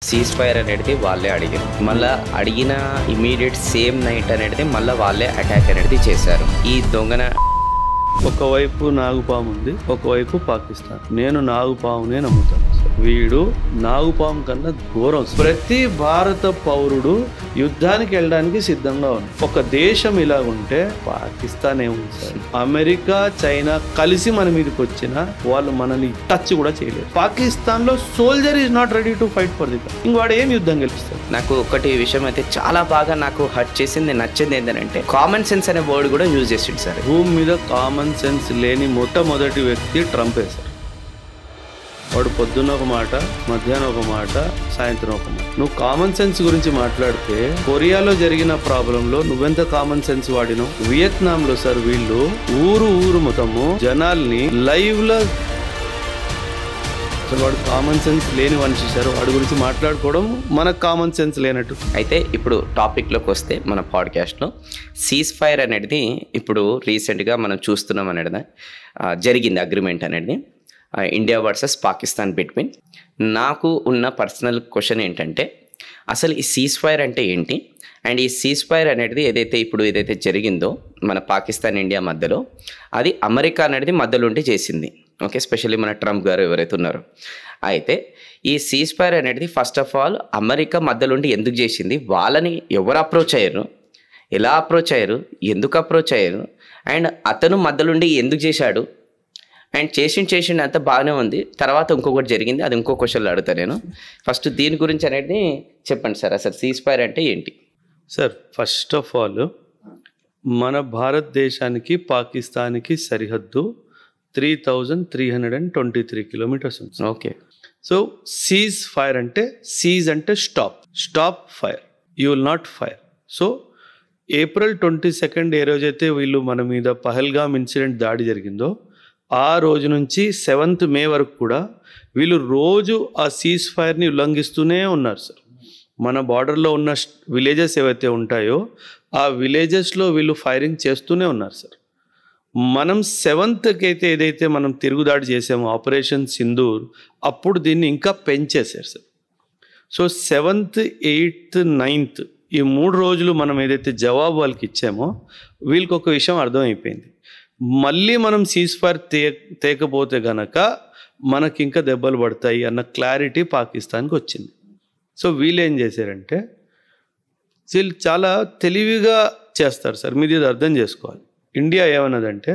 Cease fire అనేది వాళ్ళే అడిగారు. మళ్ళీ అడిగిన ఇమీడియట్ సేమ్ నైట్ అనేది మళ్ళీ వాళ్ళే అటాక్ అనేది చేశారు. ఈ దొంగన ఒకవైపు నాగుపాము ఉంది, ఒకవైపు పాకిస్తాన్. నేను నాగుపామునే నమ్ముతాను. వీడు నాగుపాము కన్నా ఘోరం. ప్రతి భారత పౌరుడు యుద్ధానికి వెళ్ళడానికి సిద్ధంగా ఉంది. ఒక దేశం ఇలాగుంటే పాకిస్తాన్ ఏముంది సార్? అమెరికా, చైనా కలిసి మన మీదకి వచ్చినా వాళ్ళు మనల్ని టచ్ కూడా చేయలేరు. పాకిస్తాన్ లో soldier is not ready to fight for the country. ఇంకవాడు ఏం యుద్ధం గెలుస్తాడు? నాకు ఒకటి విషయం అయితే చాలా బాగా నాకు హర్ట్ చేసింది, నచ్చింది ఏంటంటే కామన్ సెన్స్ అనే వర్డ్ కూడా యూజ్ చేసిండు సార్. భూమి మీద కామన్ సెన్స్ లేని మొట్టమొదటి వ్యక్తి ట్రంపే సార్. వాడు పొద్దున్న ఒక మాట, మధ్యాహ్నం ఒక మాట, సాయంత్రం ఒక మాట. నువ్వు కామన్ సెన్స్ గురించి మాట్లాడితే కొరియాలో జరిగిన ప్రాబ్లంలో నువ్వెంత కామన్ సెన్స్ వాడినావు? వియత్నాం లో సార్ వీళ్ళు ఊరు మొత్తము జనాల్ని లైవ్ లో వాడు కామన్ సెన్స్ లేని మనిషి సార్. వాడి గురించి మాట్లాడుకోవడం మనకు కామన్ సెన్స్ లేనట్టు. అయితే ఇప్పుడు టాపిక్లోకి వస్తే మన పాడ్కాస్ట్లో సీజ్ ఫైర్ అనేది ఇప్పుడు రీసెంట్గా మనం చూస్తున్నాం అనేది జరిగింది అగ్రిమెంట్ అనేది ఇండియా వర్సెస్ పాకిస్తాన్ బిట్వీన్. నాకు ఉన్న పర్సనల్ క్వశ్చన్ ఏంటంటే అసలు ఈ సీజ్ ఫైర్ అంటే ఏంటి, అండ్ ఈ సీజ్ ఫైర్ అనేది ఏదైతే జరిగిందో మన పాకిస్తాన్ ఇండియా మధ్యలో అది అమెరికా అనేది మధ్యలో ఉండి చేసింది. ఓకే, ఎస్పెషల్లీ మన ట్రంప్ గారు ఎవరైతే ఉన్నారో. అయితే ఈ సీజ్ ఫైర్ అనేది ఫస్ట్ ఆఫ్ ఆల్ అమెరికా మధ్యలోండి ఎందుకు చేసింది, వాళ్ళని ఎవరు అప్రోచ్ అయ్యారు, ఎలా అప్రోచ్ అయ్యారు, ఎందుకు అప్రోచ్ అయ్యారు, అండ్ అతను మధ్యలోండి ఎందుకు చేశాడు, అండ్ చేసిండు అంతా బాగానే ఉంది. తర్వాత ఇంకొకటి జరిగింది, అది ఇంకో క్వశ్చన్లో అడుగుతాను నేను. ఫస్ట్ దీని గురించి అనేది చెప్పండి సార్, అసలు సీజ్ ఫైర్ అంటే ఏంటి? సార్ ఫస్ట్ ఆఫ్ ఆల్ మన భారతదేశానికి పాకిస్తాన్కి సరిహద్దు 3,323 కిలోమీటర్స్ ఉంది. ఓకే, సో సీజ్ ఫైర్ అంటే సీజ్ అంటే stop fire, you will not fire. So April 22 ఏ రోజైతే వీళ్ళు మన మీద పహల్గామ్ ఇన్సిడెంట్ దాడి జరిగిందో ఆ రోజు నుంచి 7th May వరకు కూడా వీళ్ళు రోజు ఆ సీజ్ ఫైర్ని ఉల్లంఘిస్తూనే ఉన్నారు సార్. మన బార్డర్లో ఉన్న విలేజెస్ ఏవైతే ఉంటాయో ఆ విలేజెస్లో వీళ్ళు ఫైరింగ్ చేస్తూనే ఉన్నారు సార్. మనం 7th అయితే ఏదైతే మనం తిరుగుదాడి చేసామో ఆపరేషన్ సింధూర్, అప్పుడు దీన్ని ఇంకా పెంచేశారు sir. So 7th, 8th, 9th ఈ 3 రోజులు మనం ఏదైతే జవాబు వాళ్ళకి ఇచ్చామో వీళ్ళకి ఒక విషయం అర్థమైపోయింది. మళ్ళీ మనం సీజ్ ఫైర్ తేకపోతే గనక మనకి ఇంకా దెబ్బలు పడతాయి అన్న క్లారిటీ పాకిస్తాన్కి వచ్చింది. సో వీళ్ళు ఏం చేశారంటే వీళ్ళు చాలా తెలివిగా చేస్తారు సార్. మీరు ఇది అర్థం చేసుకోవాలి. ఇండియా ఏమన్నదంటే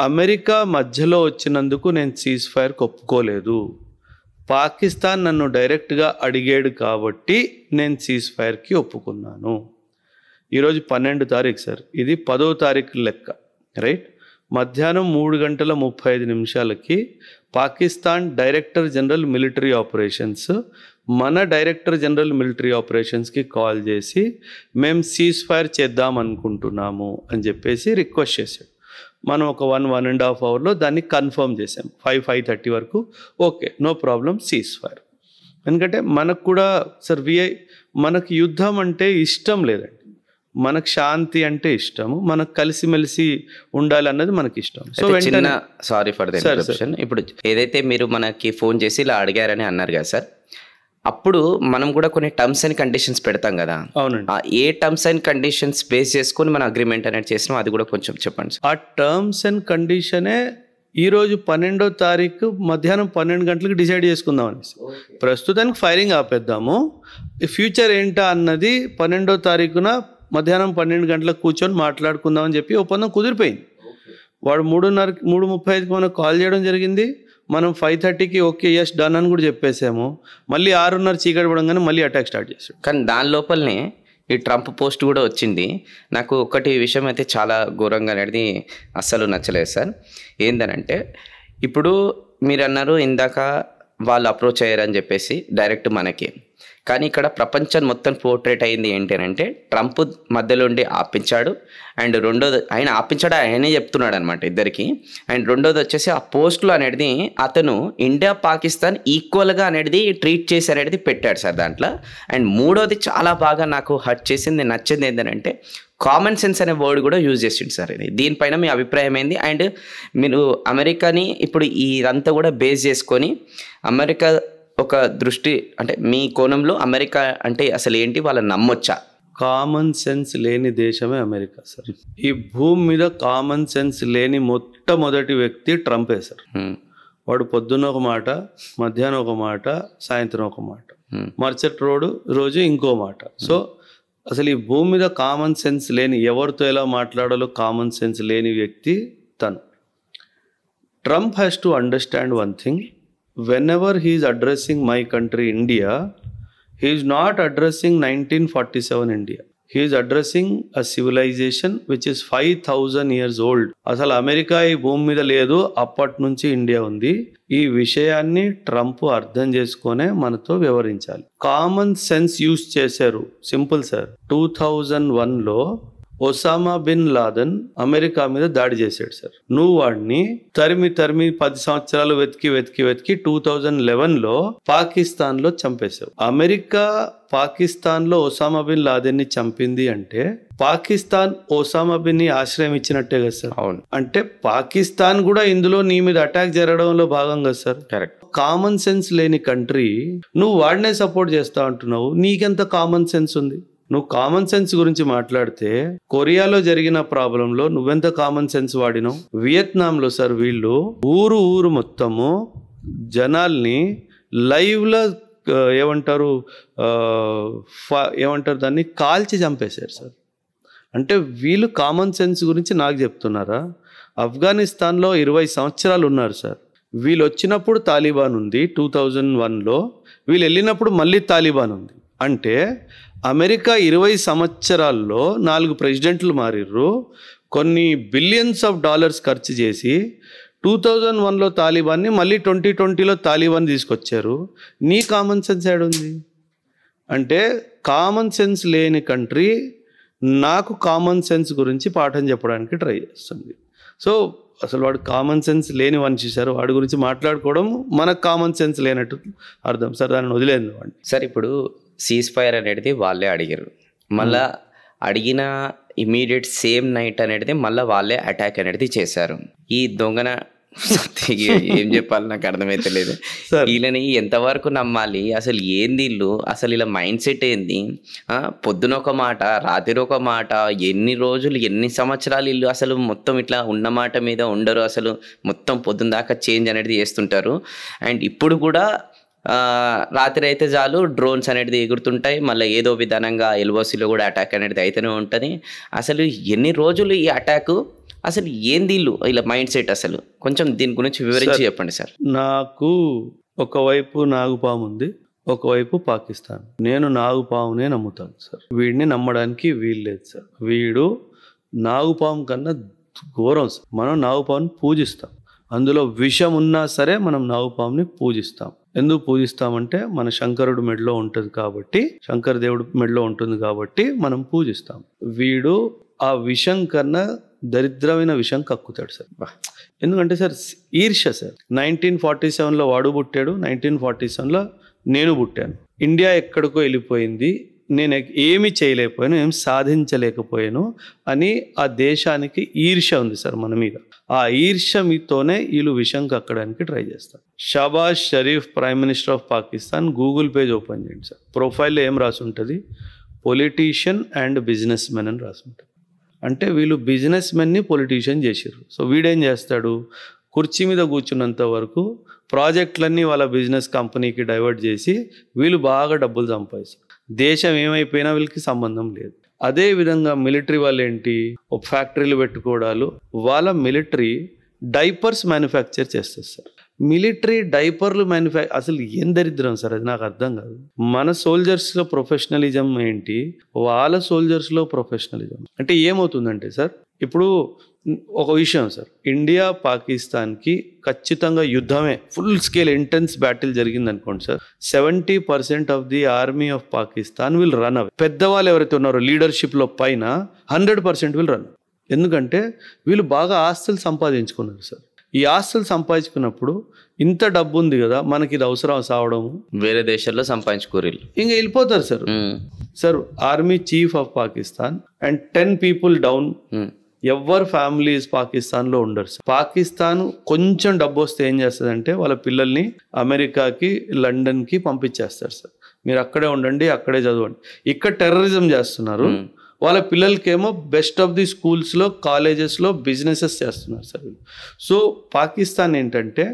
అమెరికా మధ్యలో వచ్చినందుకు నేను సీజ్ ఫైర్కి ఒప్పుకోలేదు, పాకిస్తాన్ నన్ను డైరెక్ట్గా అడిగాడు కాబట్టి నేను సీజ్ ఫైర్కి ఒప్పుకున్నాను. ఈరోజు 12వ తారీఖు సార్, ఇది 10వ తారీఖు లెక్క, రైట్? మధ్యాహ్నం 3:35 Pakistan director general military operations మన డైరెక్టర్ జనరల్ మిలిటరీ ఆపరేషన్స్కి కాల్ చేసి మేము సీజ్ ఫైర్ చేద్దాం అనుకుంటున్నాము అని చెప్పేసి రిక్వెస్ట్ చేశాడు. మనం ఒక 1.5 అవర్లో దాన్ని కన్ఫర్మ్ చేసాం. 5:30 వరకు okay, no problem, ceasefire. ఎందుకంటే మనకు కూడా సార్ మనకు యుద్ధం అంటే ఇష్టం లేదండి, మనకు శాంతి అంటే ఇష్టము, మనకు కలిసిమెలిసి ఉండాలి అన్నది మనకి ఇష్టం. సో చిన్న సారీ ఫర్ ద ఇంటరప్షన్. ఇప్పుడు ఏదైతే మీరు మనకి ఫోన్ చేసి ఇలా అడిగారని అన్నారు కదా సార్, అప్పుడు మనం కూడా కొన్ని టర్మ్స్ అండ్ కండిషన్స్ పెడతాం కదా. అవునండి. ఏ టర్మ్స్ అండ్ కండిషన్స్ బేస్ చేసుకొని మన అగ్రిమెంట్ అనేది చేసినాం, అది కూడా కొంచెం చెప్పండి సార్. ఆ టర్మ్స్ అండ్ కండిషనే ఈరోజు 12వ తారీఖు మధ్యాహ్నం 12 గంటలకు డిసైడ్ చేసుకుందాం అనేసి. ప్రస్తుతానికి ఫైరింగ్ ఆపేద్దాము, ఫ్యూచర్ ఏంటా అన్నది 12వ తారీఖున మధ్యాహ్నం 12 గంటలకు కూర్చొని మాట్లాడుకుందాం అని చెప్పి ఒప్పందం కుదిరిపోయింది. వాడు 3:35 మనకు కాల్ చేయడం జరిగింది. మనం 5:30 ఓకే ఎస్ డన్ అని కూడా చెప్పేసాము. మళ్ళీ 6:30 చీకటి పడంగానే మళ్ళీ అటాక్ స్టార్ట్ చేశాడు. కానీ దాని లోపలనే ఈ ట్రంప్ పోస్ట్ కూడా వచ్చింది. నాకు ఒకటి విషయం అయితే చాలా ఘోరంగా అనేది అస్సలు నచ్చలేదు సార్. ఏందనంటే ఇప్పుడు మీరు అన్నారు ఇందాక వాళ్ళు అప్రోచ్ అయ్యారని చెప్పేసి డైరెక్ట్ మనకి, కానీ ఇక్కడ ప్రపంచం మొత్తం పోర్ట్రేట్ అయింది ఏంటి అంటే ట్రంప్ మధ్యలో ఉండి ఆపించాడు, అండ్ రెండోది ఆయన ఆపించాడు ఆయనే చెప్తున్నాడు అనమాట ఇద్దరికి. అండ్ రెండోది వచ్చేసి ఆ పోస్టులు అనేది అతను ఇండియా పాకిస్తాన్ ఈక్వల్గా అనేది ట్రీట్ చేసి అనేది పెట్టాడు సార్ దాంట్లో. అండ్ మూడోది చాలా బాగా నాకు హర్ట్ చేసింది, నచ్చింది ఏంటంటే కామన్ సెన్స్ అనే వర్డ్ కూడా యూజ్ చేసిండు సార్. ఇది దీనిపైన మీ అభిప్రాయం ఏంది? అండ్ మీరు అమెరికాని ఇప్పుడు ఇదంతా కూడా బేస్ చేసుకొని అమెరికా ఒక దృష్టి అంటే మీ కోణంలో అమెరికా అంటే అసలు ఏంటి, వాళ్ళని నమ్మొచ్చా? కామన్ సెన్స్ లేని దేశమే అమెరికా సార్. ఈ భూమి మీద కామన్ సెన్స్ లేని మొట్టమొదటి వ్యక్తి ట్రంపే సార్. వాడు పొద్దున్న ఒక మాట, మధ్యాహ్నం ఒక మాట, సాయంత్రం ఒక మాట, మరుసటి రోజు ఇంకో మాట. సో అసలు ఈ భూమి మీద కామన్ సెన్స్ లేని, ఎవరితో ఎలా మాట్లాడాలో కామన్ సెన్స్ లేని వ్యక్తి తను. Trump has to understand one thing. Whenever he is addressing my country, India, he is not addressing 1947 India. He is addressing a civilization which is 5,000 years old. అసలు America ఈ భూమి మీద లేదు, అప్పటి నుంచి ఇండియా ఉంది. ఈ విషయాన్ని ట్రంప్ అర్థం చేసుకొనే మనతో వ్యవహరించాలి. కామన్ సెన్స్ యూజ్ చేశారు. Simple sir. 2001లో ఒసామా బిన్ లాదెన్ అమెరికా మీద దాడి చేశాడు సార్. నువ్వు వాడిని తరిమి 10 సంవత్సరాలు వెతికి 2011లో పాకిస్తాన్ లో చంపేశావు. అమెరికా పాకిస్తాన్ లో ఒసామా బిన్ లాదెన్ ని చంపింది అంటే పాకిస్తాన్ ఒసామా బిన్ ని ఆశ్రయం ఇచ్చినట్టే కదా సార్. అవును. అంటే పాకిస్తాన్ కూడా ఇందులో నీ మీద అటాక్ జరగడంలో భాగం కదా సార్. కరెక్ట్. కామన్ సెన్స్ లేని కంట్రీ నువ్వు వాడినే సపోర్ట్ చేస్తా అంటున్నావు. నీకెంత కామన్ సెన్స్ ఉంది? నువ్వు కామన్ సెన్స్ గురించి మాట్లాడితే కొరియాలో జరిగిన ప్రాబ్లంలో నువ్వెంత కామన్ సెన్స్ వాడినావు? వియత్నాంలో సార్ వీళ్ళు ఊరు మొత్తము జనాల్ని లైవ్లో ఏమంటారు దాన్ని కాల్చి చంపేశారు సార్. అంటే వీళ్ళు కామన్ సెన్స్ గురించి నాకు చెప్తున్నారా? ఆఫ్ఘనిస్తాన్లో 20 సంవత్సరాలు ఉన్నారు సార్. వీళ్ళు వచ్చినప్పుడు తాలిబాన్ ఉంది 2001లో, వీళ్ళు వెళ్ళినప్పుడు మళ్ళీ తాలిబాన్ ఉంది. అంటే అమెరికా 20 సంవత్సరాల్లో 4 ప్రెసిడెంట్లు మారిర్రు, కొన్ని బిలియన్స్ ఆఫ్ డాలర్స్ ఖర్చు చేసి 2001లో తాలిబాన్ని మళ్ళీ 2020లో తాలిబాన్ తీసుకొచ్చారు. నీ కామన్ సెన్స్ ఏడుంది? అంటే కామన్ సెన్స్ లేని కంట్రీ నాకు కామన్ సెన్స్ గురించి పాఠం చెప్పడానికి ట్రై చేస్తుంది. సో అసలు వాడు కామన్ సెన్స్ లేని వాడిని చూశారు, వాడి గురించి మాట్లాడుకోవడం మనకు కామన్ సెన్స్ లేనట్టు అర్థం సార్. దాన్ని వదిలేదు వాడిని. సార్ ఇప్పుడు సీజ్ ఫైర్ అనేది వాళ్ళే అడిగారు, మళ్ళా అడిగిన ఇమీడియట్ సేమ్ నైట్ అనేది మళ్ళీ వాళ్ళే అటాక్ అనేది చేశారు. ఈ దొంగన ఏం చెప్పాలి నాకు అర్థమైతే లేదు. వీళ్ళని ఎంతవరకు నమ్మాలి? అసలు ఏంది ఇల్లు? అసలు ఇలా మైండ్ సెట్ ఏంది? పొద్దున ఒక మాట, రాత్రి ఒక మాట, ఎన్ని రోజులు ఎన్ని సంవత్సరాలు ఇల్లు అసలు మొత్తం ఇట్లా ఉన్న మాట మీద ఉండరు. అసలు మొత్తం పొద్దున దాకా చేంజ్ అనేది చేస్తుంటారు. అండ్ ఇప్పుడు కూడా రాత్రి అయితే చాలు డ్రోన్స్ అనేది ఎగురుతుంటాయి, మళ్ళీ ఏదో విధానంగా ఎల్ఓసిలో కూడా అటాక్ అనేది అయితేనే ఉంటుంది. అసలు ఎన్ని రోజులు ఈ అటాక్? అసలు ఏంది ఇలా మైండ్ సెట్? అసలు కొంచెం దీని గురించి వివరించి చెప్పండి సార్. నాకు ఒకవైపు నాగుపాము ఉంది, ఒకవైపు పాకిస్తాన్. నేను నాగుపామునే నమ్ముతాను సార్. వీడిని నమ్మడానికి వీల్లేదు సార్. వీడు నాగుపాము కన్నా ఘోరం సార్. మనం నాగుపాముని పూజిస్తాం, అందులో విషం ఉన్నా సరే మనం నాగుపాముని పూజిస్తాం. ఎందుకు పూజిస్తామంటే మన శంకరుడు మెడలో ఉంటుంది కాబట్టి, శంకర దేవుడు మెడలో ఉంటుంది కాబట్టి మనం పూజిస్తాం. వీడు ఆ విషం కన్నా దరిద్రమైన విషం కక్కుతాడు సార్. ఎందుకంటే సార్ ఈర్ష్య సార్. 1947లో వాడు పుట్టాడు, 1947లో నేను పుట్టాను. ఇండియా ఎక్కడికో వెళ్ళిపోయింది, నేను ఏమి చేయలేకపోయాను, ఏం సాధించలేకపోయాను అని ఆ దేశానికి ఈర్ష్య ఉంది సార్ మన మీద. ఆ ఈర్ష్య మీతోనే వీళ్ళు విషం కక్కడానికి ట్రై చేస్తారు. Shahbaz Sharif prime minister of Pakistan Google page open చేయండి సార్. ప్రొఫైల్లో ఏం రాసి ఉంటుంది? పొలిటీషియన్ అండ్ బిజినెస్ మెన్ అని రాసి ఉంటుంది. అంటే వీళ్ళు బిజినెస్ మెన్ని పొలిటీషియన్ చేసారు. సో వీడేం చేస్తాడు? కుర్చీ మీద కూర్చున్నంత వరకు ప్రాజెక్టులన్నీ వాళ్ళ బిజినెస్ కంపెనీకి డైవర్ట్ చేసి వీళ్ళు బాగా డబ్బులు సంపాదిస్తారు. దేశం ఏమైపోయినా వీళ్ళకి సంబంధం లేదు. అదే విధంగా మిలిటరీ వాళ్ళు ఏంటి, ఒక ఫ్యాక్టరీలు పెట్టుకోవడాలు. వాళ్ళ మిలిటరీ డైపర్స్ మ్యానుఫ్యాక్చర్ చేస్తారు సార్. మిలిటరీ డైపర్లు అసలు ఏం దరిద్రం సార్, అది నాకు అర్థం కాదు. మన సోల్జర్స్లో ప్రొఫెషనలిజం ఏంటి, వాళ్ళ సోల్జర్స్లో ప్రొఫెషనలిజం అంటే ఏమవుతుందంటే సార్, ఇప్పుడు ఒక విషయం సార్, ఇండియా పాకిస్తాన్కి ఖచ్చితంగా యుద్ధమే, ఫుల్ స్కేల్ ఇంటెన్స్ బ్యాటిల్ జరిగింది అనుకోండి sir, 70% of the army of Pakistan will run away. పెద్దవాళ్ళు ఎవరైతే ఉన్నారో లీడర్షిప్లో పైన 100% విల్ రన్. ఎందుకంటే వీళ్ళు బాగా ఆస్తులు సంపాదించుకున్నారు సార్. ఈ ఆస్తులు సంపాదించుకున్నప్పుడు ఇంత డబ్బు ఉంది కదా, మనకి ఇది అవసరం సావడము, వేరే దేశాల్లో సంపాదించుకోరు, ఇంకా వెళ్ళిపోతారు sir. Sir army chief of Pakistan and 10 people down ఎవరు ఫ్యామిలీస్ పాకిస్తాన్లో ఉండరు సార్. పాకిస్తాన్ కొంచెం డబ్బు వస్తే ఏం చేస్తుందంటే వాళ్ళ పిల్లల్ని అమెరికాకి, లండన్కి పంపించేస్తారు సార్. మీరు అక్కడే ఉండండి, అక్కడే చదవండి. ఇక్కడ టెర్రరిజం చేస్తున్నారు. వాళ్ళ పిల్లలకేమో బెస్ట్ ఆఫ్ ది స్కూల్స్లో, కాలేజెస్లో బిజినెసెస్ చేస్తున్నారు సార్. సో పాకిస్తాన్ ఏంటంటే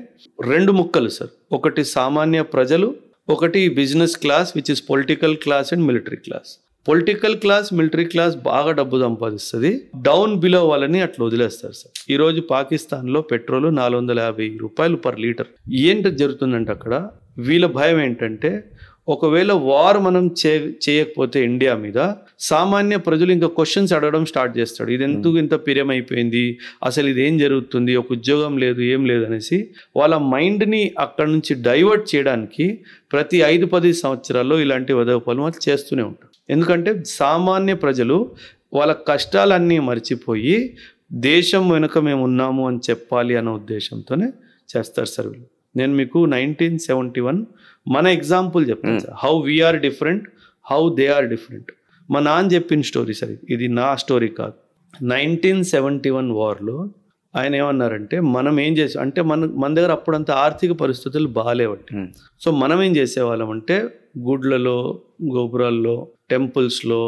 2 ముక్కలు సార్. ఒకటి సామాన్య ప్రజలు, ఒకటి business class which is political class and military class. Political class, military class బాగా డబ్బు సంపాదిస్తుంది. డౌన్ బిలో వాళ్ళని అట్లా వదిలేస్తారు సార్. ఈరోజు పాకిస్తాన్లో పెట్రోల్ 450 రూపాయలు పర్ లీటర్. ఏంటి జరుగుతుందంటే అక్కడ వీళ్ళ భయం ఏంటంటే ఒకవేళ వార్ మనం చేయకపోతే ఇండియా మీద సామాన్య ప్రజలు ఇంకా క్వశ్చన్స్ అడగడం స్టార్ట్ చేస్తాడు. ఇది ఎందుకు ఇంత పిరియమైపోయింది, అసలు ఇది ఏం జరుగుతుంది, ఒక ఉద్యోగం లేదు, ఏం లేదు అనేసి వాళ్ళ మైండ్ని అక్కడ నుంచి డైవర్ట్ చేయడానికి ప్రతి 5-10 సంవత్సరాల్లో ఇలాంటి వదవపాలు వాళ్ళు చేస్తూనే ఉంటారు. ఎందుకంటే సామాన్య ప్రజలు వాళ్ళ కష్టాలన్నీ మర్చిపోయి దేశం వెనుక మేము ఉన్నాము అని చెప్పాలి అనే ఉద్దేశంతోనే చేస్తారు సార్ వీళ్ళు. నేను మీకు 1971 మన ఎగ్జాంపుల్ చెప్తాను sir. How we are different, how they are different. మా నాన్న చెప్పిన స్టోరీ సార్, ఇది నా స్టోరీ కాదు. 1971 వార్లో ఆయన ఏమన్నారంటే మనం ఏం చేసాం అంటే మన దగ్గర అప్పుడంత ఆర్థిక పరిస్థితులు బాగాలేవండి. సో మనం ఏం చేసేవాళ్ళం అంటే గుడ్లలో, గోపురాల్లో, టెంపుల్స్లో,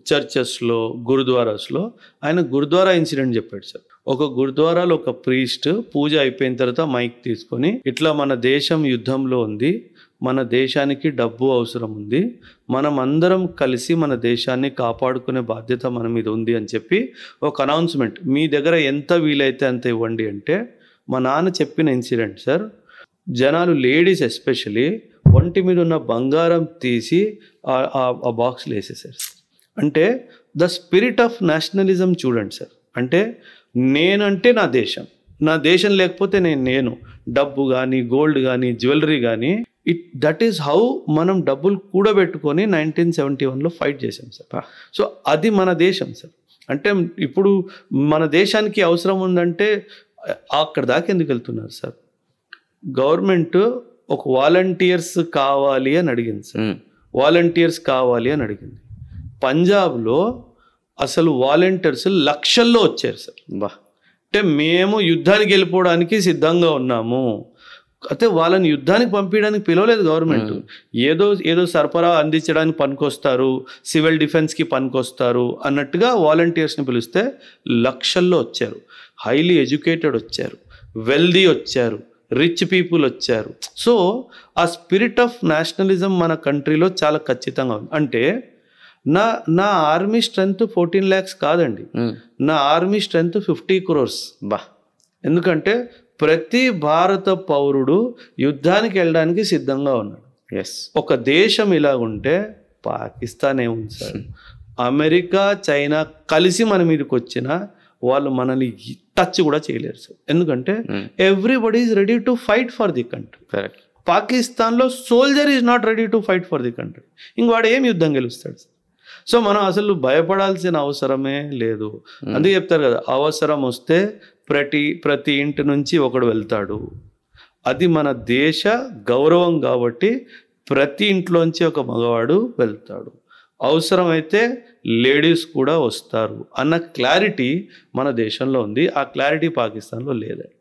చర్చెస్లో, గురుద్వారాస్లో ఆయన గురుద్వారా ఇన్సిడెంట్ చెప్పాడు సార్. ఒక గురుద్వారాలో ఒక ప్రీస్ట్ పూజ అయిపోయిన తర్వాత మైక్ తీసుకొని ఇట్లా మన దేశం యుద్ధంలో ఉంది, మన దేశానికి డబ్బు అవసరం ఉంది, మనం అందరం కలిసి మన దేశాన్ని కాపాడుకునే బాధ్యత మన మీద ఉంది అని చెప్పి ఒక అనౌన్స్మెంట్, మీ దగ్గర ఎంత వీలైతే అంత ఇవ్వండి అంటే మా నాన్న చెప్పిన ఇన్సిడెంట్ సార్. జనాలు, లేడీస్ ఎస్పెషలీ, ఒంటి మీద ఉన్న బంగారం తీసి ఆ బాక్స్లో వేసేసారు. అంటే ద స్పిరిట్ ఆఫ్ నేషనలిజం చూడండి సార్. అంటే నేనంటే నా దేశం, నా దేశం లేకపోతే నేను డబ్బు కానీ, గోల్డ్ కానీ, జ్యువెలరీ కానీ, దట్ ఈస్ హౌ మనం డబ్బులు కూడబెట్టుకొని 1971లో ఫైట్ చేసాం సార్. సో అది మన దేశం సార్. అంటే ఇప్పుడు మన దేశానికి అవసరం ఉందంటే అక్కడ దాకా ఎందుకు వెళ్తున్నారు సార్? గవర్నమెంట్ ఒక వాలంటీర్స్ కావాలి అని అడిగింది సార్. వాలంటీర్స్ కావాలి అని అడిగింది. పంజాబ్లో అసలు వాలంటీర్స్ లక్షల్లో వచ్చారు సార్. అంటే మేము యుద్ధానికి వెళ్ళిపోవడానికి సిద్ధంగా ఉన్నాము, అయితే వాళ్ళని యుద్ధానికి పంపించడానికి పిలవలేదు గవర్నమెంట్. ఏదో సరఫరా అందించడానికి పనికొస్తారు, సివిల్ డిఫెన్స్కి పనికొస్తారు అన్నట్టుగా వాలంటీర్స్ని పిలిస్తే లక్షల్లో వచ్చారు. హైలీ ఎడ్యుకేటెడ్ వచ్చారు, వెల్దీ వచ్చారు, రిచ్ పీపుల్ వచ్చారు. సో ఆ స్పిరిట్ ఆఫ్ నేషనలిజం మన కంట్రీలో చాలా ఖచ్చితంగా ఉంది. అంటే నా ఆర్మీ స్ట్రెంత్ 14 lakhs కాదండి, నా ఆర్మీ స్ట్రెంత్ 50 crores. ఎందుకంటే ప్రతి భారత పౌరుడు యుద్ధానికి వెళ్ళడానికి సిద్ధంగా ఉన్నాడు. ఒక దేశం ఇలాగుంటే పాకిస్తాన్ ఏముంది సార్? అమెరికా, చైనా కలిసి మన మీదకి వచ్చినా వాళ్ళు మనల్ని టచ్ కూడా చేయలేరు సార్. ఎందుకంటే everybody is ready to fight for the country. పాకిస్తాన్లో soldier is not ready to fight for the country. ఇంక వాడు ఏం యుద్ధం గెలుస్తాడు సార్? సో మనం అసలు భయపడాల్సిన అవసరమే లేదు. అందుకే చెప్తారు కదా, అవసరం వస్తే ప్రతి ఇంటి నుంచి ఒకడు వెళ్తాడు. అది మన దేశ గౌరవం కాబట్టి ప్రతి ఇంట్లోంచి ఒక మగవాడు వెళ్తాడు. అవసరమైతే లేడీస్ కూడా వస్తారు అన్న క్లారిటీ మన దేశంలో ఉంది. ఆ క్లారిటీ పాకిస్తాన్లో లేదండి.